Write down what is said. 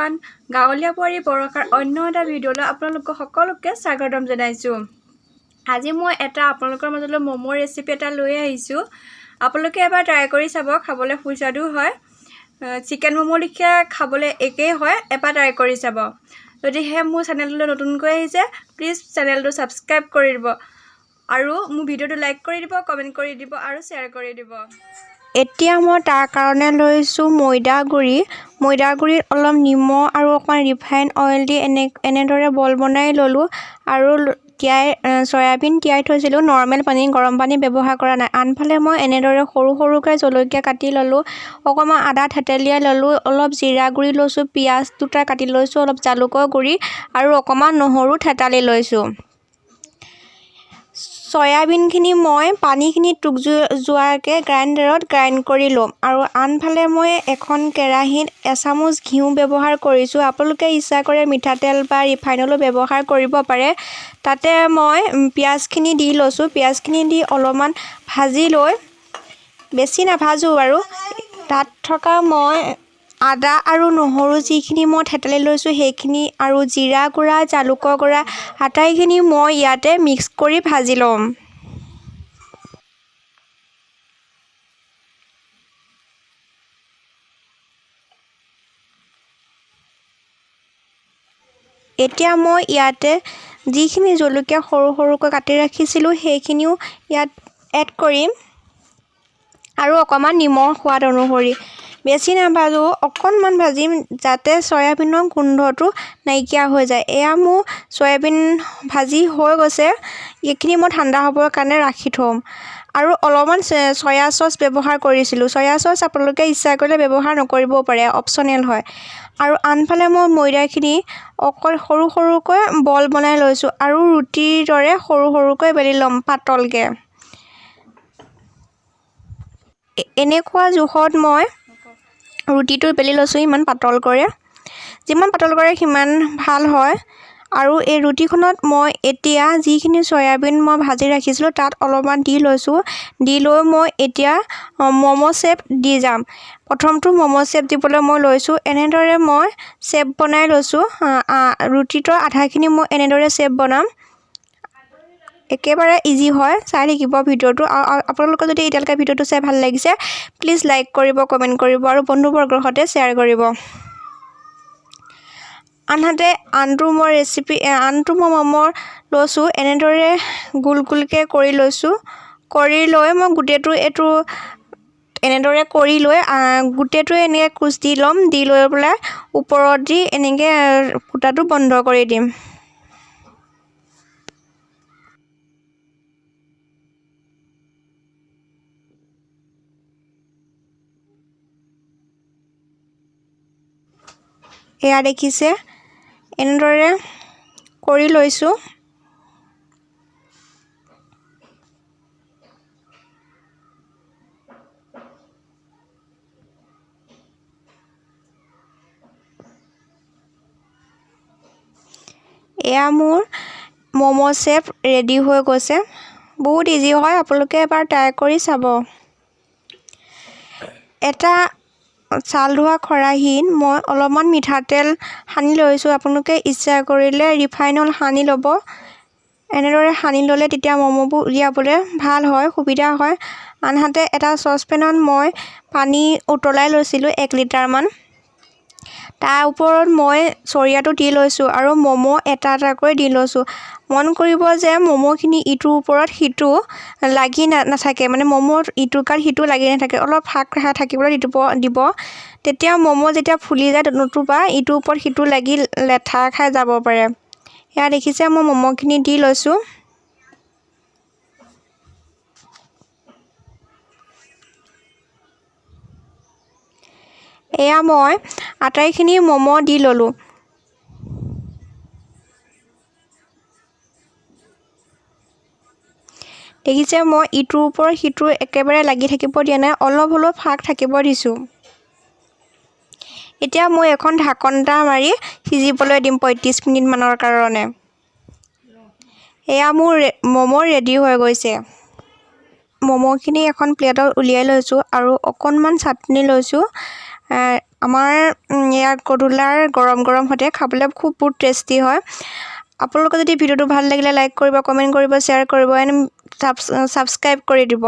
Everyone গাঁৱলীয়া পৰি বৰকাৰ অন্য এটা ভিডিঅ'লৈ আপোনালোক সকলোকে স্বাগতম জনাইছো। আজি মই এটা আপোনালোকৰ মাজলৈ ম'মৰ ৰেচিপি এটা লৈ আহিছো। আপোনালোকে এবাৰ ট্ৰাই কৰি চাব, খাবলৈ সুস্বাদু হয়। চিকেন ম'মৰ লিখা খাবলৈ একেই হয়, এবাৰ ট্ৰাই কৰি চাব। যদিহে মোৰ চেনেললৈ নতুনকৈ আহিছে প্লিজ চেনেলটো ছাবস্ক্ৰাইব কৰি দিব আৰু মোৰ ভিডিঅ'টো লাইক কৰি দিব, কমেণ্ট কৰি দিব আৰু শ্বেয়াৰ কৰি দিব। এতিয়া মই তাৰ কাৰণে লৈছোঁ ময়দা গুড়িত অলপ নিমখ আৰু অকণমান ৰিফাইন অইল দি এনেদৰে বল বনাই ল'লোঁ আৰু চয়াবিন তিয়াই থৈছিলোঁ। নৰ্মেল পানী, গৰম পানী ব্যৱহাৰ কৰা নাই। আনফালে মই এনেদৰে সৰু সৰুকৈ জলকীয়া কাটি ল'লোঁ, অকণমান আদা থেতেলিয়াই ল'লোঁ, অলপ জিৰা গুড়ি লৈছোঁ, পিঁয়াজ দুটা কাটি লৈছোঁ, অলপ জালুকৰ গুড়ি আৰু অকণমান নহৰু থেতালি লৈছোঁ। চয়াবিনখিনি মই পানীখিনি টুক যোৱাকৈ গ্ৰাইণ্ডাৰত গ্ৰাইণ্ড কৰি ল'ম আৰু আনফালে মই এখন কেৰাহীত এচামুচ ঘিউ ব্যৱহাৰ কৰিছোঁ। আপোনালোকে ইচ্ছা কৰে মিঠাতেল বা ৰিফাইনলো ব্যৱহাৰ কৰিব পাৰে। তাতে মই পিঁয়াজখিনি দি লৈছোঁ। পিঁয়াজখিনি দি অলপমান ভাজি লৈ, বেছি নাভাজোঁ বাৰু, তাত থকা মই আদা আৰু নহৰু যিখিনি মই থেতালি লৈছোঁ সেইখিনি আৰু জিৰা গুড়া, জালুকৰ গুড়া আটাইখিনি মই ইয়াতে মিক্স কৰি ভাজি ল'ম। এতিয়া মই ইয়াতে যিখিনি জলকীয়া সৰু সৰুকৈ কাটি ৰাখিছিলোঁ সেইখিনিও ইয়াত এড কৰিম আৰু অকণমান নিমখ সোৱাদ অনুসৰি। বেছি নাভাজোঁ, অকণমান ভাজিম যাতে চয়াবিনৰ গোন্ধটো নাইকিয়া হৈ যায়। এয়া মোৰ চয়াবিন ভাজি হৈ গৈছে। এইখিনি মই ঠাণ্ডা হ'বৰ কাৰণে ৰাখি থ'ম আৰু অলপমান চয়া চচ ব্যৱহাৰ কৰিছিলোঁ। চয়া চচ আপোনালোকে ইচ্ছা কৰিলে ব্যৱহাৰ নকৰিবও পাৰে, অপশ্যনেল হয়। আৰু আনফালে মই ময়দাখিনি অকল সৰু সৰুকৈ বল বনাই লৈছোঁ আৰু ৰুটিৰ দৰে সৰু সৰুকৈ বেলি ল'ম পাতলকৈ। এনেকুৱা জোখত মই ৰুটিটো বেলি লৈছোঁ, ইমান পাতল কৰে। যিমান পাতল কৰে সিমান ভাল হয়। আৰু এই ৰুটিখনত মই এতিয়া যিখিনি চয়াবিন মই ভাজি ৰাখিছিলোঁ তাত অলপমান দি লৈছোঁ। দি লৈ মই এতিয়া ম'ম' শ্বেপ দি যাম। প্ৰথমটো ম'ম' শ্বেপ দিবলৈ মই লৈছোঁ। এনেদৰে মই শ্বেপ বনাই লৈছোঁ। ৰুটিটোৰ আধাখিনি মই এনেদৰে শ্বেপ বনাম। একেবাৰে ইজি হয়, চাই থাকিব ভিডিঅ'টো। আৰু আপোনালোকে যদি এতিয়ালৈকে ভিডিঅ'টো চাই ভাল লাগিছে প্লিজ লাইক কৰিব, কমেণ্ট কৰিব আৰু বন্ধুবৰ্গৰ সৈতে শ্বেয়াৰ কৰিব। আনহাতে আনটো মই ম'মৰ লৈছোঁ। এনেদৰে গোল গোলকৈ কৰি লৈছোঁ। কৰি লৈ মই গোটেইটো এনেদৰে কৰি লৈ গোটেইটোৱে এনেকৈ কুচ দি ল'ম। দি লৈ পেলাই ওপৰত দি এনেকৈ ফুটাটো বন্ধ কৰি দিম। এয়া দেখিছে, এনেদৰে কৰি লৈছোঁ। এয়া মোৰ ম'ম' শ্বেপ ৰেডি হৈ গৈছে। বহুত ইজি হয়, আপোনালোকে এবাৰ ট্ৰাই কৰি চাব। এটা চাউল ধোৱা খৰাহীত মই অলপমান মিঠাতেল সানি লৈছোঁ। আপোনালোকে ইচ্ছা কৰিলে ৰিফাইন অইল সানি ল'ব। এনেদৰে সানি ল'লে তেতিয়া ম'ম'বোৰ উলিয়াবলৈ ভাল হয়, সুবিধা হয়। আনহাতে এটা চচপেনত মই পানী উতলাই লৈছিলোঁ 1 লিটাৰমান। তাৰ ওপৰত মই চৰিয়াটো দি লৈছোঁ আৰু ম'ম' এটা এটাকৈ দি লৈছোঁ। মন কৰিব যে ম'ম'খিনি ইটোৰ ওপৰত সিটো লাগি নাথাকে, মানে ম'ম'ৰ ইটোৰ গাত সিটো লাগি নাথাকে, অলপ ফাঁক থাকিবলৈ দিব। তেতিয়া ম'ম' যেতিয়া ফুলি যায় নতুবা ইটোৰ ওপৰত সিটো লাগি লেঠা খাই যাব পাৰে। এয়া দেখিছে মই ম'ম'খিনি দি লৈছোঁ। এয়া মই আটাইখিনি ম'ম' দি ল'লোঁ। দেখিছে মই ইটোৰ ওপৰত সিটো একেবাৰে লাগি থাকিব দিয়া নাই, অলপ হ'লেও ফাঁক থাকিব দিছোঁ। এতিয়া মই এখন ঢাকন এটা মাৰি সিজিবলৈ দিম 35 মিনিটমানৰ কাৰণে। এয়া মোৰ ম'ম' ৰেডি হৈ গৈছে। ম'ম'খিনি এখন প্লেটত উলিয়াই লৈছোঁ আৰু অকণমান চাটনি লৈছোঁ। আমাৰ ইয়াত গধূলাৰ গৰম গৰম হতে খাবলৈ খুব বহুত টেষ্টি হয় আপোনালোকৰ যদি ভিডিঅ'টো ভাল লাগিলে লাইক কৰিব কমেণ্ট কৰিব শ্বেয়াৰ কৰিব এণ্ড ছাবস্ক্ৰাইব কৰি দিব